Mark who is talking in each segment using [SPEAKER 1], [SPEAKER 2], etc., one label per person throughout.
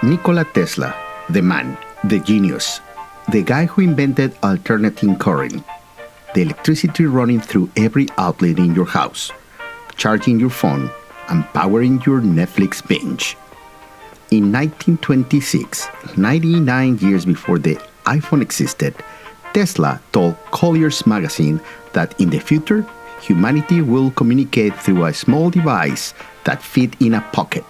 [SPEAKER 1] Nikola Tesla, the man, the genius, the guy who invented alternating current, the electricity running through every outlet in your house, charging your phone, and powering your Netflix binge. In 1926, 99 years before the iPhone existed, Tesla told Collier's magazine that in the future, humanity will communicate through a small device that fit in a pocket.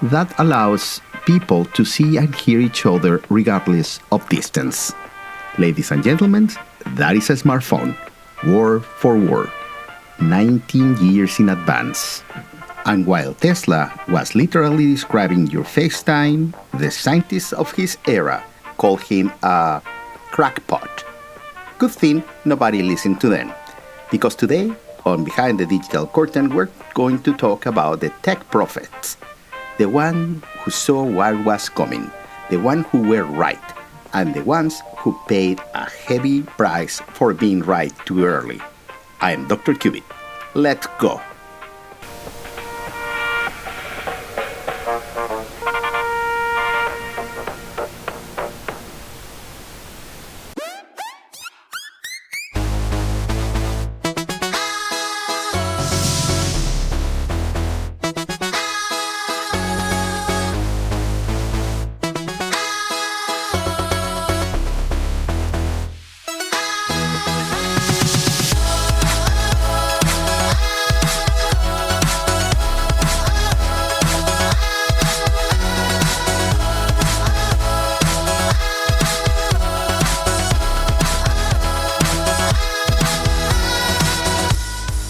[SPEAKER 1] That allows people to see and hear each other regardless of distance. Ladies and gentlemen, that is a smartphone, word for word, 19 years in advance. And while Tesla was literally describing your FaceTime, the scientists of his era called him a crackpot. Good thing nobody listened to them, because today, on Behind the Digital Curtain, we're going to talk about the tech prophets, the one who saw what was coming, the one who were right, and the ones who paid a heavy price for being right too early. I am Dr. Cubit. Let's go.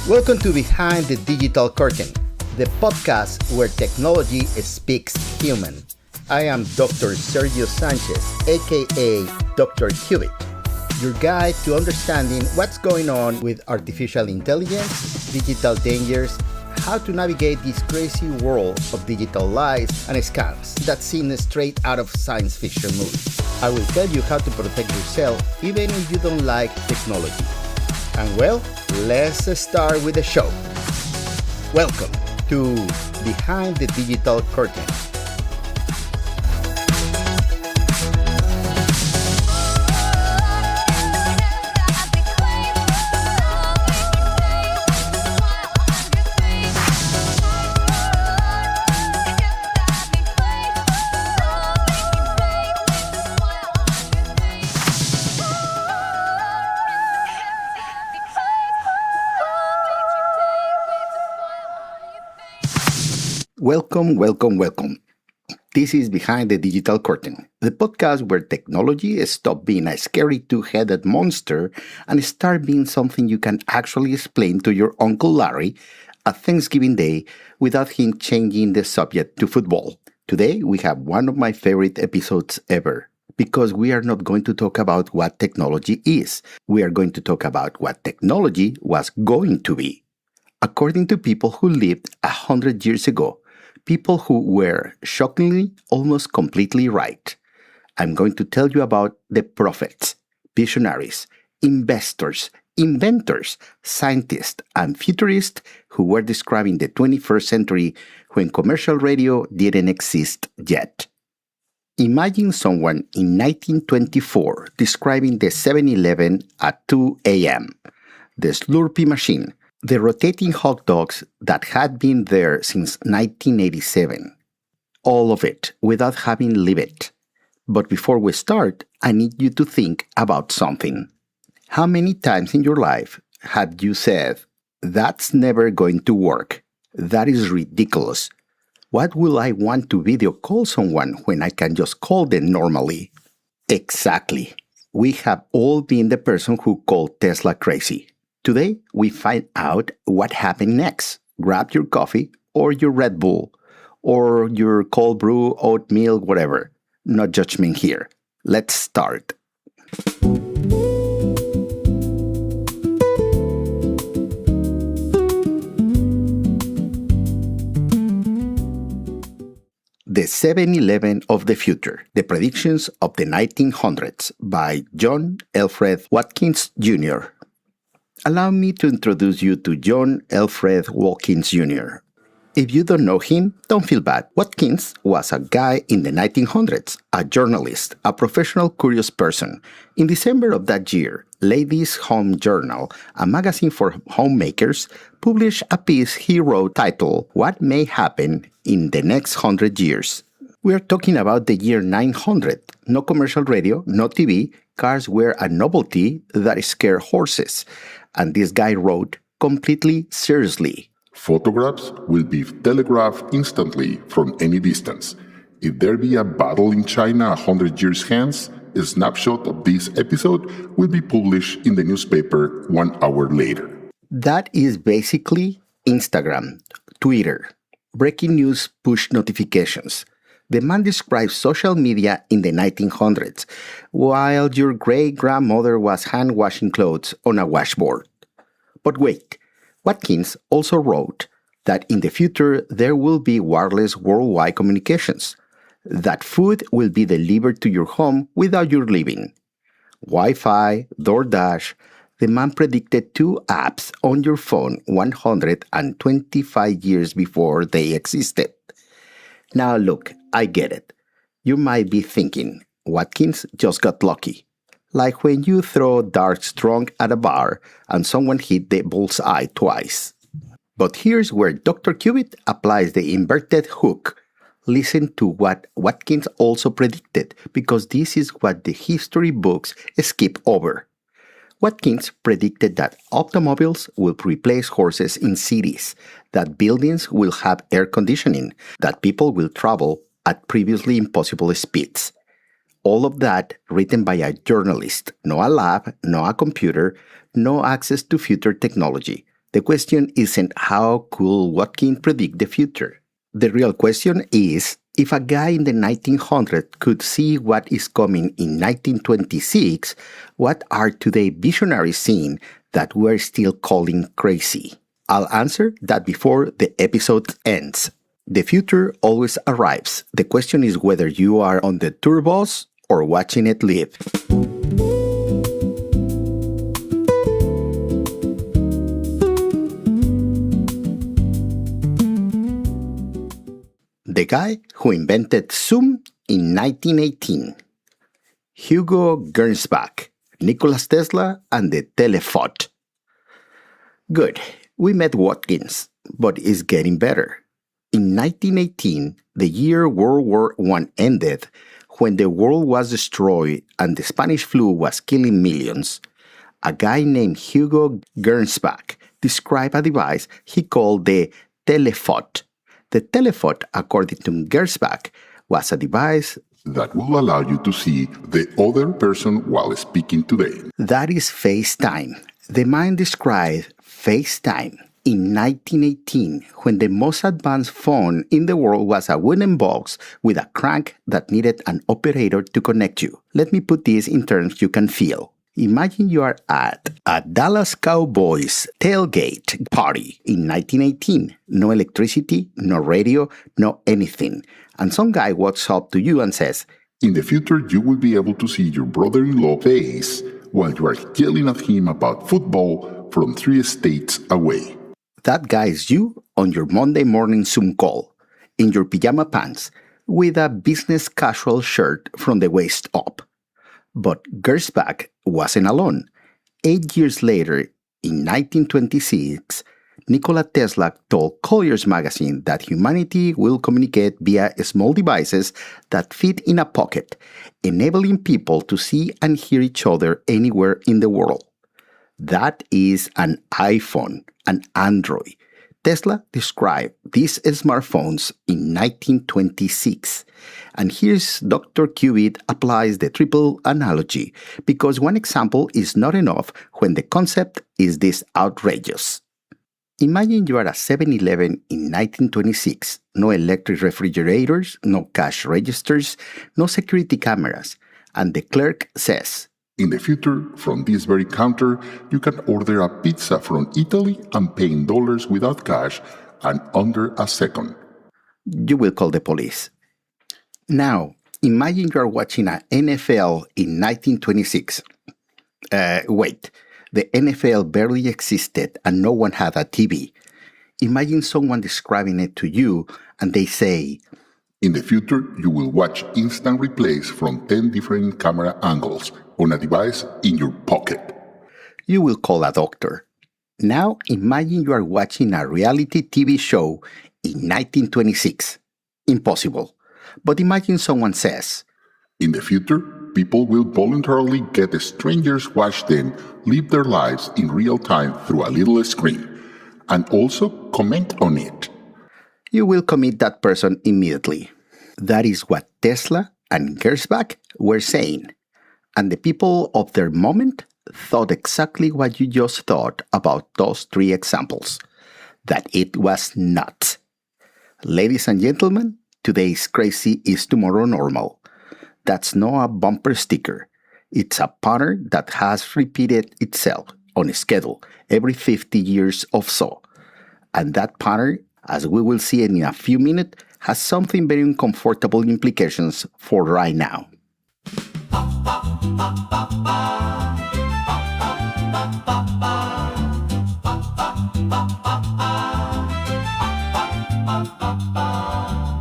[SPEAKER 1] Welcome to Behind the Digital Curtain, the podcast where technology speaks human. I am Dr. Sergio Sanchez, aka Dr. Cubit, your guide to understanding what's going on with artificial intelligence, digital dangers, how to navigate this crazy world of digital lies and scams that's seen straight out of science fiction movies. I will tell you how to protect yourself even if you don't like technology. And well, let's start with the show. Welcome to Behind the Digital Curtain. Welcome. This is Behind the Digital Curtain, the podcast where technology stops being a scary two-headed monster and start being something you can actually explain to your Uncle Larry at Thanksgiving Day without him changing the subject to football. Today, we have one of my favorite episodes ever, because we are not going to talk about what technology is. We are going to talk about what technology was going to be. According to people who lived 100 years ago, people who were shockingly almost completely right. I'm going to tell you about the prophets, visionaries, investors, inventors, scientists, and futurists who were describing the 21st century when commercial radio didn't exist yet. Imagine someone in 1924 describing the 7-Eleven at 2 a.m., the Slurpee machine, the rotating hot dogs that had been there since 1987. All of it without having lived it. But before we start, I need you to think about something. How many times in your life had you said, "That's never going to work. That is ridiculous. What will I want to video call someone when I can just call them normally?" Exactly. We have all been the person who called Tesla crazy. Today, we find out what happened next. Grab your coffee or your Red Bull or your cold brew, oatmeal, whatever. No judgment here. Let's start. The 7-Eleven of the Future, The Predictions of the 1900s by John Alfred Watkins Jr. Allow me to introduce you to John Alfred Watkins Jr. If you don't know him, don't feel bad. Watkins was a guy in the 1900s, a journalist, a professional curious person. In December of that year, Ladies' Home Journal, a magazine for homemakers, published a piece he wrote titled, What May Happen in the Next 100 Years. We are talking about the year 900. No commercial radio, no TV, cars were a novelty that scared horses. And this guy wrote, completely seriously,
[SPEAKER 2] Photographs will be telegraphed instantly from any distance. If there be a battle in China 100 years hence, a snapshot of this episode will be published in the newspaper 1 hour later.
[SPEAKER 1] That is basically Instagram, Twitter, breaking news push notifications. The man describes social media in the 1900s, while your great-grandmother was hand-washing clothes on a washboard. But wait, Watkins also wrote that in the future there will be wireless worldwide communications, that food will be delivered to your home without your leaving. Wi-Fi, DoorDash, the man predicted 2 apps on your phone 125 years before they existed. Now look, I get it. You might be thinking, Watkins just got lucky. Like when you throw darts drunk at a bar and someone hit the bullseye twice. But here's where Dr. Cubitt applies the inverted hook. Listen to what Watkins also predicted, because this is what the history books skip over. Watkins predicted that automobiles will replace horses in cities, that buildings will have air conditioning, that people will travel at previously impossible speeds. All of that written by a journalist, no a lab, no a computer, no access to future technology. The question isn't how cool Watkins predict the future. The real question is, if a guy in the 1900s could see what is coming in 1926, what are today visionaries seeing that we're still calling crazy? I'll answer that before the episode ends. The future always arrives. The question is whether you are on the tour bus or watching it live. The guy who invented Zoom in 1918. Hugo Gernsback, Nikola Tesla, and the telephone. Good, we met Watkins, but it's getting better. In 1918, the year World War I ended, when the world was destroyed and the Spanish flu was killing millions, a guy named Hugo Gernsback described a device he called the telephone. The telephone, according to Gernsback, was a device
[SPEAKER 2] that will allow you to see the other person while speaking today.
[SPEAKER 1] That is FaceTime. The man described FaceTime in 1918, when the most advanced phone in the world was a wooden box with a crank that needed an operator to connect you. Let me put this in terms you can feel. Imagine you are at a Dallas Cowboys tailgate party in 1918. No electricity, no radio, no anything. And some guy walks up to you and says,
[SPEAKER 2] In the future, you will be able to see your brother-in-law's face while you are yelling at him about football from 3 states away.
[SPEAKER 1] That guy is you on your Monday morning Zoom call, in your pajama pants, with a business casual shirt from the waist up. But Gernsback wasn't alone. 8 years later, in 1926, Nikola Tesla told Collier's magazine that humanity will communicate via small devices that fit in a pocket, enabling people to see and hear each other anywhere in the world. That is an iPhone, an Android. Tesla described these smartphones in 1926. And here's Dr. Cubitt applies the triple analogy, because one example is not enough when the concept is this outrageous. Imagine you are at 7-Eleven in 1926, no electric refrigerators, no cash registers, no security cameras, and the clerk says,
[SPEAKER 2] In the future, from this very counter, you can order a pizza from Italy and pay in dollars without cash and under a second.
[SPEAKER 1] You will call the police. Now, imagine you are watching an NFL in 1926. Wait, the NFL barely existed and no one had a TV. Imagine someone describing it to you and they say,
[SPEAKER 2] In the future, you will watch instant replays from 10 different camera angles on a device in your pocket.
[SPEAKER 1] You will call a doctor. Now imagine you are watching a reality TV show in 1926. Impossible. But imagine someone says,
[SPEAKER 2] In the future, people will voluntarily get strangers watch them live their lives in real time through a little screen, and also comment on it.
[SPEAKER 1] You will commit that person immediately. That is what Tesla and Gersbach were saying. And the people of their moment thought exactly what you just thought about those 3 examples. That it was nuts. Ladies and gentlemen, today's crazy is tomorrow normal. That's not a bumper sticker. It's a pattern that has repeated itself on a schedule every 50 years or so. And that pattern, as we will see in a few minutes, has something very uncomfortable implications for right now.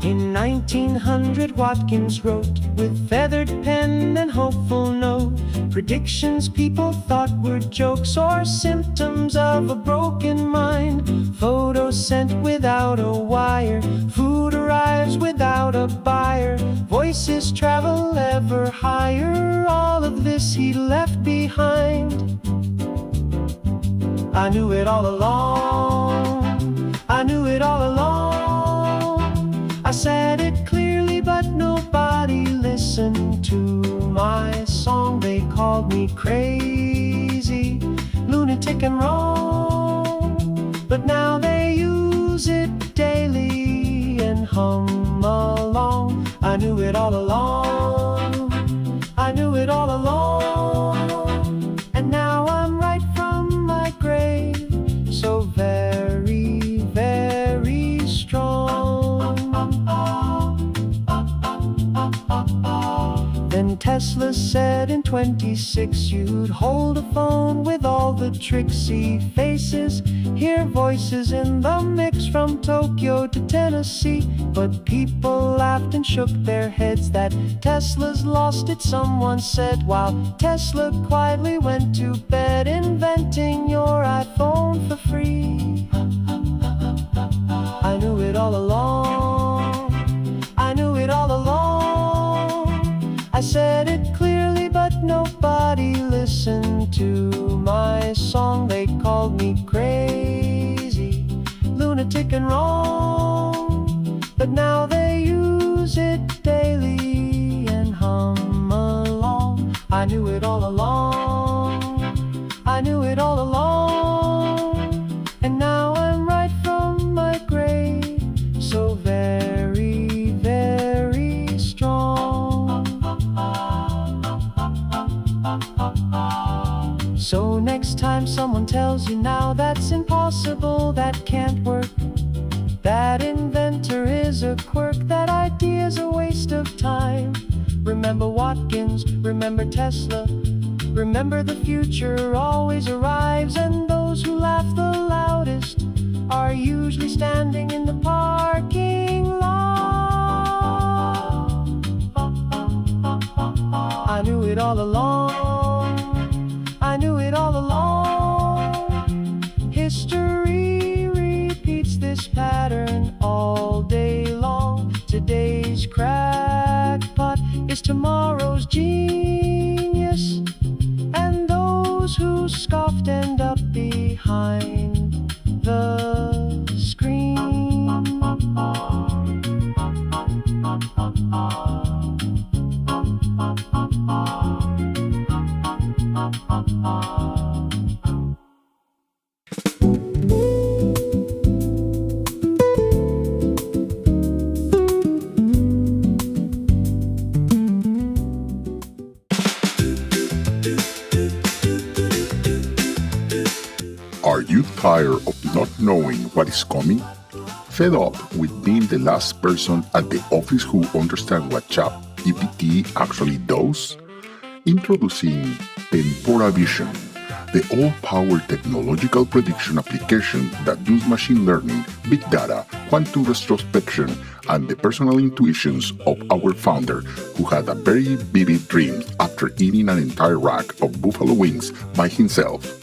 [SPEAKER 3] In 1900, Watkins wrote with feathered pen and hopeful note predictions people thought were jokes or symptoms of a broken mind. Photos sent without a wire, food arrives without a buyer, voices travel ever higher, all of this he left behind. I knew it all along, I knew it all along. I said it clearly but nobody listened to my song. They called me crazy, lunatic and wrong, but now they use it daily and hum along. I knew it all along, I knew it all along, and now I'm right from my grave, so very, very strong. Then Tesla said in 26 you'd hold a phone with all the tricksy faces, hear voices in the mix from Tokyo to Tennessee. But people laughed and shook their heads that Tesla's lost it, someone said, while Tesla quietly went to bed, inventing your iPhone for free. I knew it all along, I knew it all along. I said it clearly but nobody listened to my song. They called me crazy, lunatic and wrong, but now they use it daily and hum along. I knew it all along, I knew it all along, and now I'm right from my grave, so very, very strong. So next time someone tells you now that's impossible, that can't work, that inventor is a quirk, that idea's a waste of time, remember Watkins, remember Tesla, remember the future always arrives, and those who laugh the loudest are usually standing in the parking lot. I knew it all along, I knew it all along. History repeats this pattern all day long. Today's crackpot is tomorrow's genius, and those who scoffed end up behind the screen.
[SPEAKER 2] Are you tired of not knowing what is coming? Fed up with being the last person at the office who understands what ChatGPT actually does? Introducing Tempora Vision, the all-powered technological prediction application that use machine learning, big data, quantum retrospection, and the personal intuitions of our founder, who had a very vivid dream after eating an entire rack of buffalo wings by himself.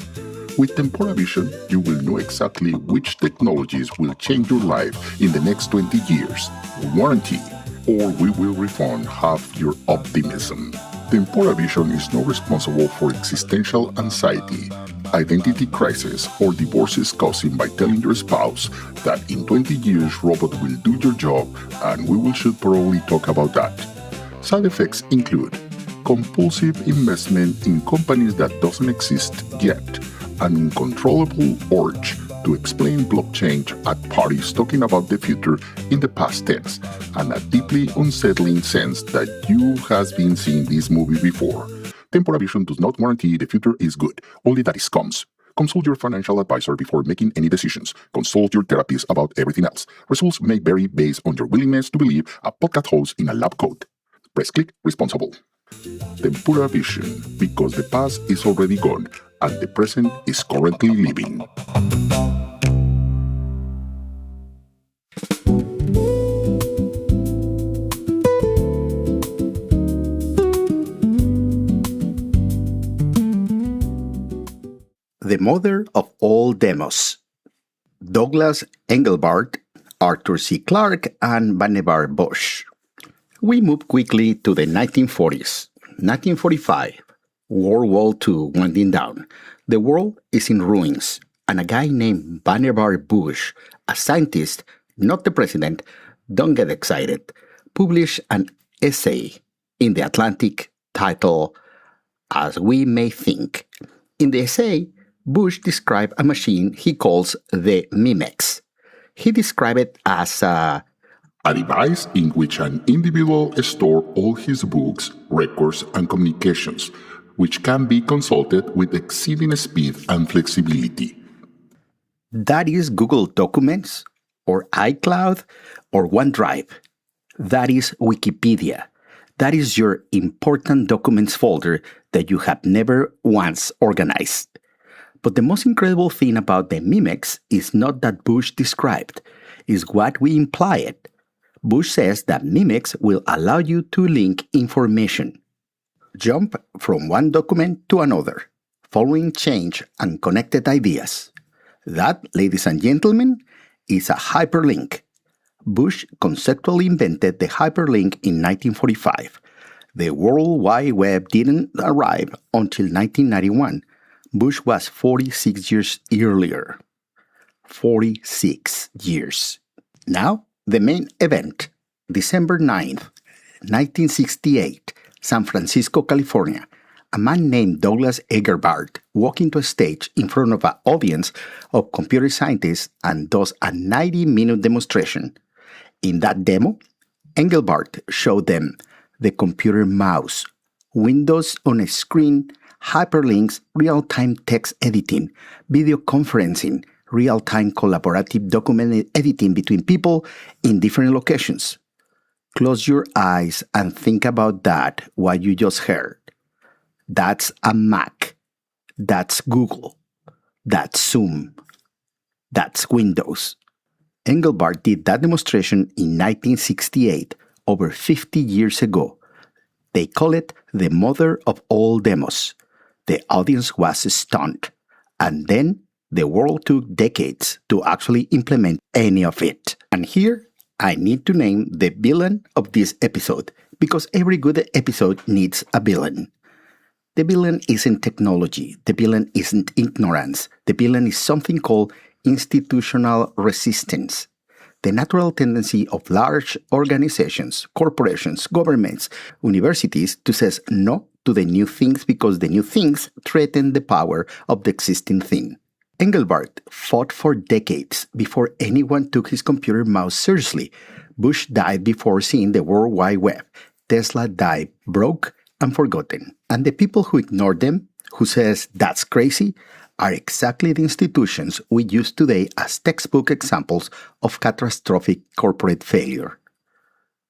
[SPEAKER 2] With Tempora Vision, you will know exactly which technologies will change your life in the next 20 years. Warranty, or we will refund half your optimism. Tempora Vision is not responsible for existential anxiety, identity crisis, or divorces caused by telling your spouse that in 20 years robot will do your job, and we should probably talk about that. Side effects include compulsive investment in companies that doesn't exist yet, an uncontrollable urge to explain blockchain at parties talking about the future in the past tense, and a deeply unsettling sense that you has been seeing this movie before. Tempora Vision does not guarantee the future is good, only that it comes. Consult your financial advisor before making any decisions. Consult your therapist about everything else. Results may vary based on your willingness to believe a podcast host in a lab coat. Press click responsible. Tempora Vision, because the past is already gone and the present is currently living.
[SPEAKER 1] The mother of all demos. Douglas Engelbart, Arthur C. Clarke, and Vannevar Bush. We move quickly to the 1940s. 1945. World War II winding down. The world is in ruins, and a guy named Vannevar Bush, a scientist, not the president, don't get excited, published an essay in The Atlantic titled As We May Think. In the essay, Bush described a machine he calls the Mimex. He described it as a
[SPEAKER 2] device in which an individual stores all his books, records, and communications, which can be consulted with exceeding speed and flexibility.
[SPEAKER 1] That is Google Documents, or iCloud, or OneDrive. That is Wikipedia. That is your important documents folder that you have never once organized. But the most incredible thing about the Mimex is not that Bush described, is what we imply it. Bush says that Mimex will allow you to link information. Jump from one document to another, following change and connected ideas. That, ladies and gentlemen, is a hyperlink. Bush conceptually invented the hyperlink in 1945. The World Wide Web didn't arrive until 1991. Bush was 46 years earlier. 46 years. Now, the main event. December 9th, 1968, San Francisco, California. A man named Douglas Engelbart walked into a stage in front of an audience of computer scientists and does a 90-minute demonstration. In that demo, Engelbart showed them the computer mouse, windows on a screen, hyperlinks, real-time text editing, video conferencing, real-time collaborative document editing between people in different locations. Close your eyes and think about that, what you just heard. That's a Mac. That's Google. That's Zoom. That's Windows. Engelbart did that demonstration in 1968, over 50 years ago. They call it the mother of all demos. The audience was stunned. And then the world took decades to actually implement any of it. And here, I need to name the villain of this episode, because every good episode needs a villain. The villain isn't technology. The villain isn't ignorance. The villain is something called institutional resistance. The natural tendency of large organizations, corporations, governments, universities to say no to the new things because the new things threaten the power of the existing thing. Engelbart fought for decades before anyone took his computer mouse seriously. Bush died before seeing the World Wide Web. Tesla died broke and forgotten. And the people who ignore them, who says that's crazy, are exactly the institutions we use today as textbook examples of catastrophic corporate failure.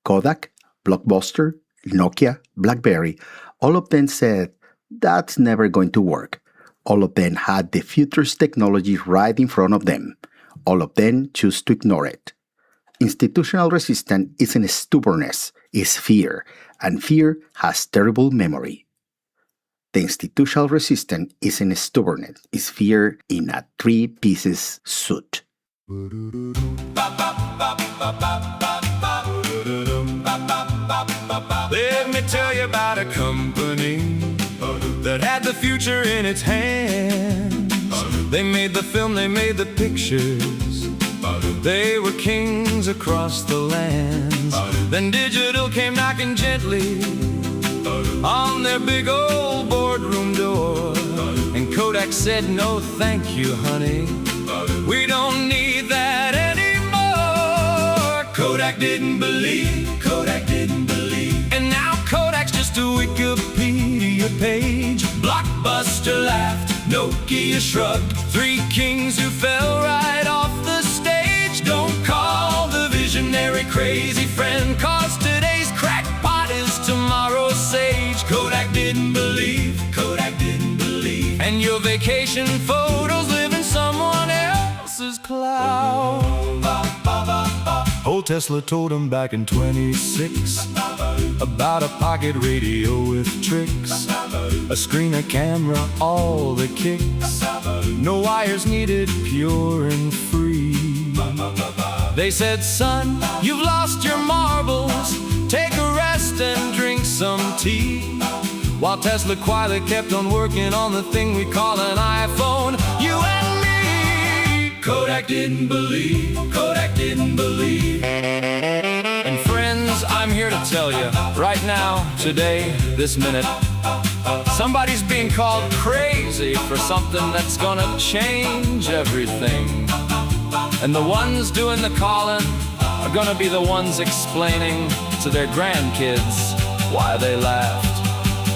[SPEAKER 1] Kodak, Blockbuster, Nokia, BlackBerry, all of them said, that's never going to work. All of them had the future's technology right in front of them. All of them choose to ignore it. Institutional resistance isn't stubbornness, it's fear, and fear has terrible memory. The institutional resistance isn't stubbornness, it's fear in a three-pieces suit.
[SPEAKER 3] Let me tell you about a company that had the future in its hands. They made the film, they made the pictures. They were kings across the lands. Then digital came knocking gently on their big old boardroom door. And Kodak said, no thank you, honey, we don't need that anymore. Kodak didn't believe, Kodak didn't believe. And now Kodak's just a Wikipedia page. Blockbuster laughed, Nokia shrugged. Three kings who fell right off the stage. Don't call the visionary crazy friend, cause today's crackpot is tomorrow's sage. Kodak didn't believe, Kodak didn't believe. And your vacation photos live in someone else's cloud. Old Tesla told him back in 26 about a pocket radio with tricks, a screen, a camera, all the kicks. No wires needed, pure and free. They said, son, you've lost your marbles, take a rest and drink some tea. While Tesla quietly kept on working on the thing we call an iPhone, you and me. Kodak didn't believe, Kodak didn't believe. And friends, I'm here to tell you, right now, today, this minute, somebody's being called crazy for something that's gonna change everything. And the ones doing the calling are gonna be the ones explaining to their grandkids why they laughed.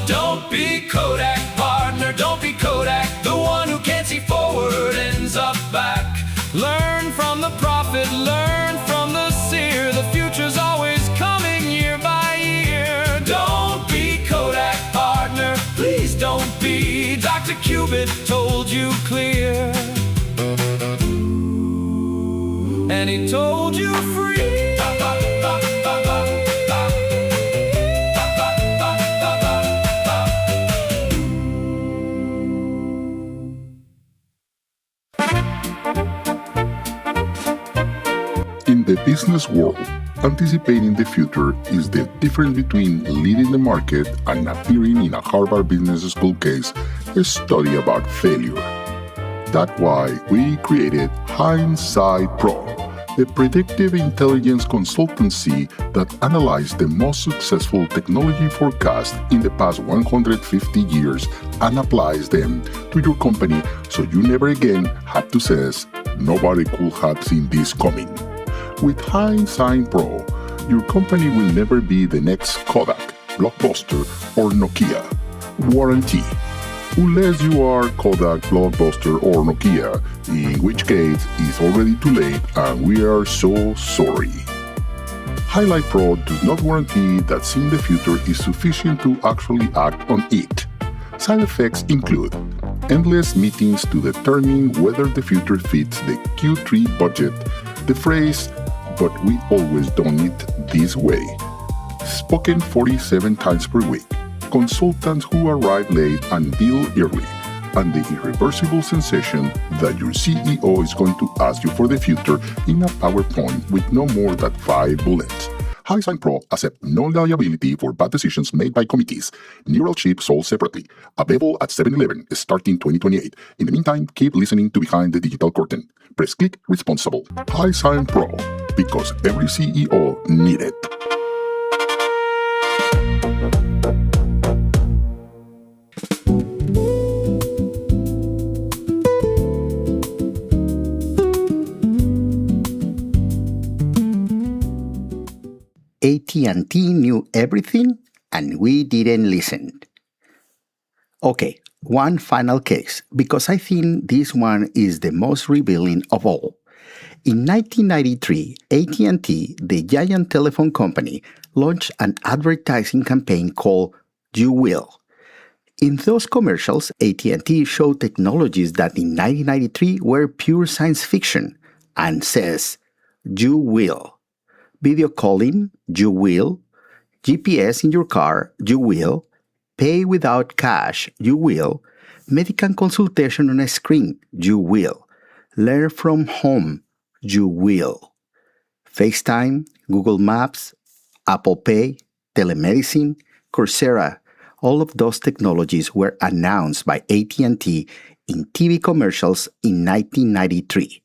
[SPEAKER 3] Don't be Kodak, partner, don't be Kodak. The one who can't see forward ends up back. Learn from the prophet, learn from the seer. The future's always coming year by year. Don't be Kodak, partner, please don't be. Dr. Cubit told you clear, and he told you free.
[SPEAKER 2] In the business world, anticipating the future is the difference between leading the market and appearing in a Harvard Business School case study about failure. That's why we created Hindsight Pro, the predictive intelligence consultancy that analyzed the most successful technology forecasts in the past 150 years and applies them to your company so you never again have to say, nobody could have seen this coming. With Hindsight Pro, your company will never be the next Kodak, Blockbuster, or Nokia. Warranty. Unless you are Kodak, Blockbuster, or Nokia, in which case it's already too late and we are so sorry. Highlight Pro does not guarantee that seeing the future is sufficient to actually act on it. Side effects include endless meetings to determine whether the future fits the Q3 budget, the phrase, "but we always done it this way," spoken 47 times per week, consultants who arrive late and bill early, and the irreversible sensation that your CEO is going to ask you for the future in a PowerPoint with no more than 5 bullets. Hindsight Pro accepts no liability for bad decisions made by committees. Neural chip sold separately. Available at 7-Eleven starting 2028. In the meantime, keep listening to Behind the Digital Curtain. Press click responsible. Hindsight Pro, because every CEO needs it.
[SPEAKER 1] AT&T knew everything and we didn't listen. Okay, one final case, because I think this one is the most revealing of all. In 1993, AT&T, the giant telephone company, launched an advertising campaign called You Will. In those commercials, AT&T showed technologies that in 1993 were pure science fiction and says, you will. Video calling, you will. GPS in your car, you will. Pay without cash, you will. Medical consultation on a screen, you will. Learn from home, you will. FaceTime, Google Maps, Apple Pay, telemedicine, Coursera, all of those technologies were announced by AT&T in TV commercials in 1993.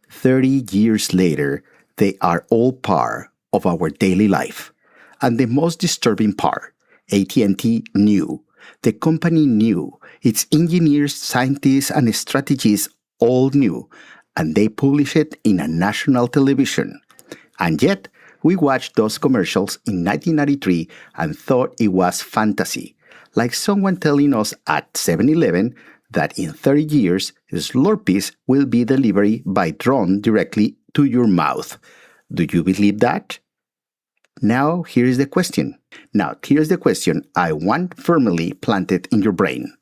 [SPEAKER 1] 30 years later, they are all part of our daily life. And the most disturbing part, AT&T knew. The company knew. Its engineers, scientists, and strategists all knew. And they published it in a national television. And yet, we watched those commercials in 1993 and thought it was fantasy, like someone telling us at 7-Eleven that in 30 years, Slurpees will be delivered by drone directly to your mouth. Do you believe that? Now, here's the question I want firmly planted in your brain.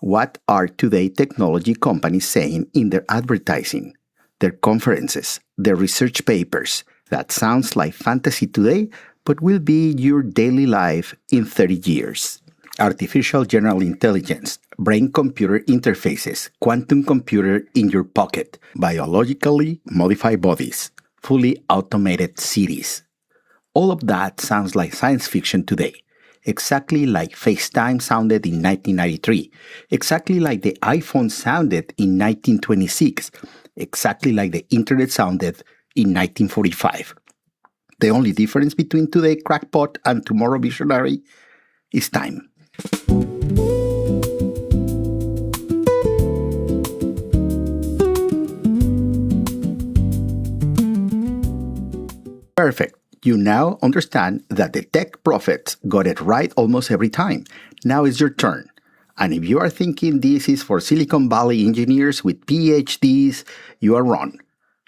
[SPEAKER 1] What are today technology companies saying in their advertising, their conferences, their research papers? That sounds like fantasy today, but will be your daily life in 30 years. Artificial general intelligence, brain-computer interfaces, quantum computer in your pocket, biologically modified bodies, fully automated cities. All of that sounds like science fiction today, exactly like FaceTime sounded in 1993, exactly like the iPhone sounded in 1926, exactly like the Internet sounded in 1945. The only difference between today crackpot and tomorrow visionary is time. Perfect. You now understand that the tech prophets got it right almost every time. Now it's your turn. And if you are thinking this is for Silicon Valley engineers with PhDs, you are wrong.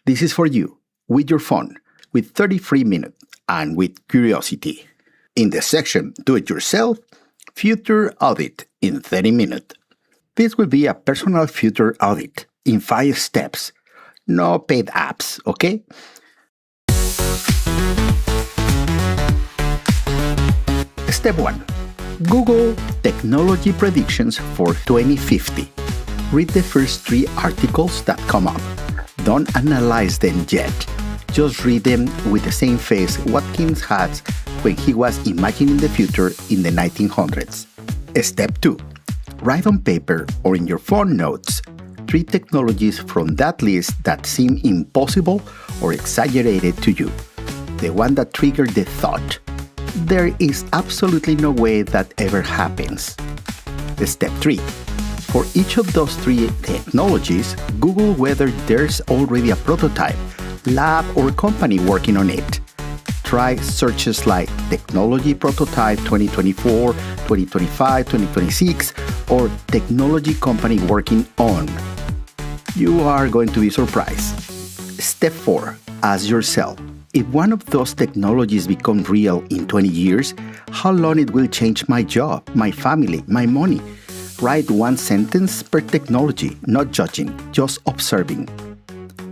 [SPEAKER 1] This is for you, with your phone, with 30 free minutes, and with curiosity. In the section Do It Yourself, Future Audit in 30 minutes. This will be a personal future audit in 5 steps. No paid apps, okay? Step 1. Google Technology Predictions for 2050. Read the first 3 articles that come up. Don't analyze them yet. Just read them with the same face Watkins had when he was imagining the future in the 1900s. Step 2. Write on paper or in your phone notes 3 technologies from that list that seem impossible or exaggerated to you. The one that triggered the thought, there is absolutely no way that ever happens. Step 3. For each of those 3 technologies, Google whether there's already a prototype, lab, or company working on it. Try searches like Technology Prototype 2024, 2025, 2026, or Technology Company Working On. You are going to be surprised. Step 4. Ask yourself, if one of those technologies become real in 20 years, how long it will change my job, my family, my money? Write 1 sentence per technology, not judging, just observing.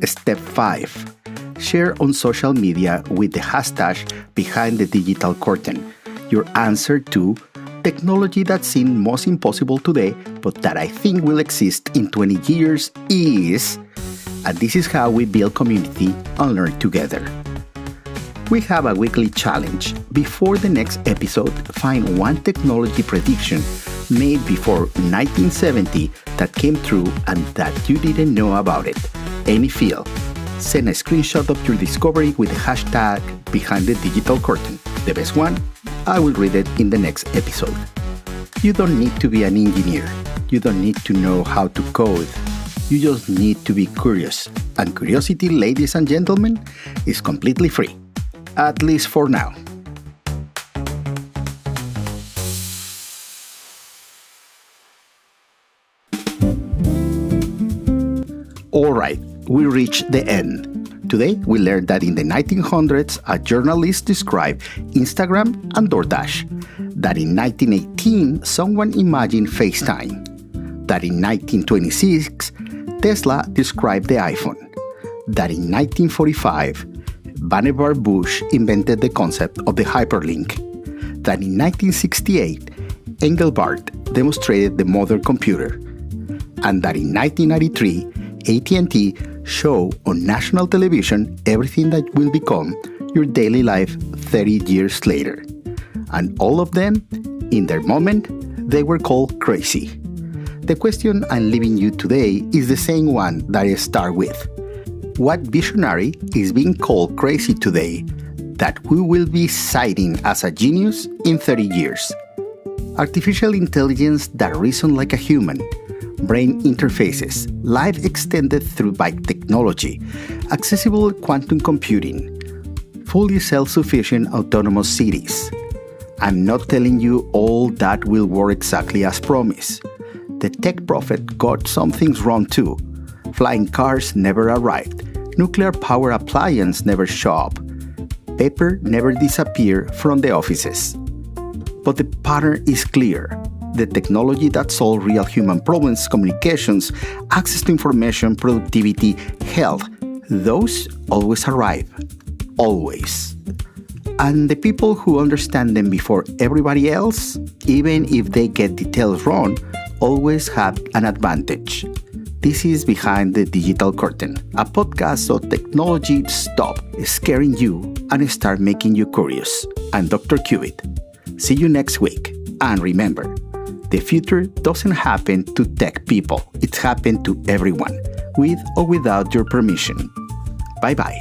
[SPEAKER 1] Step 5. Share on social media with the hashtag Behind the Digital Curtain your answer to technology that seems most impossible today, but that I think will exist in 20 years is, and this is how we build community and learn together. We have a weekly challenge. Before the next episode, find 1 technology prediction made before 1970 that came true and that you didn't know about it. Any field. Send a screenshot of your discovery with the hashtag Behind the Digital Curtain. The best one, I will read it in the next episode. You don't need to be an engineer. You don't need to know how to code. You just need to be curious. And curiosity, ladies and gentlemen, is completely free. At least for now. All right, we reached the end. Today, we learned that in the 1900s, a journalist described Instagram and DoorDash. That in 1918, someone imagined FaceTime. That in 1926, Tesla described the iPhone. That in 1945, Vannevar Bush invented the concept of the hyperlink. That in 1968, Engelbart demonstrated the modern computer. And that in 1993, AT&T showed on national television everything that will become your daily life 30 years later. And all of them, in their moment, they were called crazy. The question I'm leaving you today is the same one that I start with. What visionary is being called crazy today that we will be citing as a genius in 30 years? Artificial intelligence that reasons like a human, brain interfaces, life extended through biotechnology, accessible quantum computing, fully self-sufficient autonomous cities. I'm not telling you all that will work exactly as promised. The tech prophet got some things wrong too. Flying cars never arrived. Nuclear power appliances never show up. Paper never disappear from the offices. But the pattern is clear. The technology that solves real human problems, communications, access to information, productivity, health, those always arrive. Always. And the people who understand them before everybody else, even if they get details wrong, always have an advantage. This is Behind the Digital Curtain, a podcast so technology stop scaring you and start making you curious. I'm Dr. Cubit. See you next week. And remember, the future doesn't happen to tech people. It's happened to everyone, with or without your permission. Bye-bye.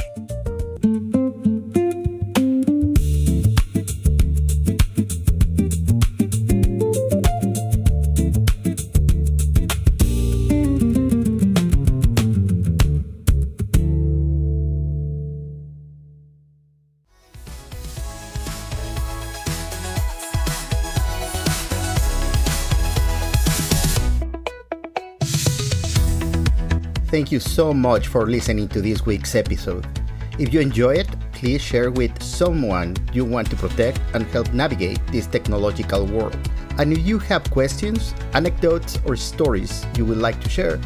[SPEAKER 1] Thank you so much for listening to this week's episode. If you enjoy it, please share with someone you want to protect and help navigate this technological world. And if you have questions, anecdotes, or stories you would like to share,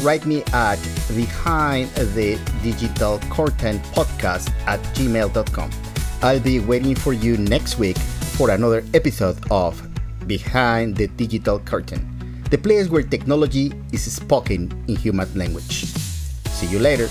[SPEAKER 1] write me at behindthedigitalcurtainpodcast@gmail.com. I'll be waiting for you next week for another episode of Behind the Digital Curtain, the place where technology is spoken in human language. See you later.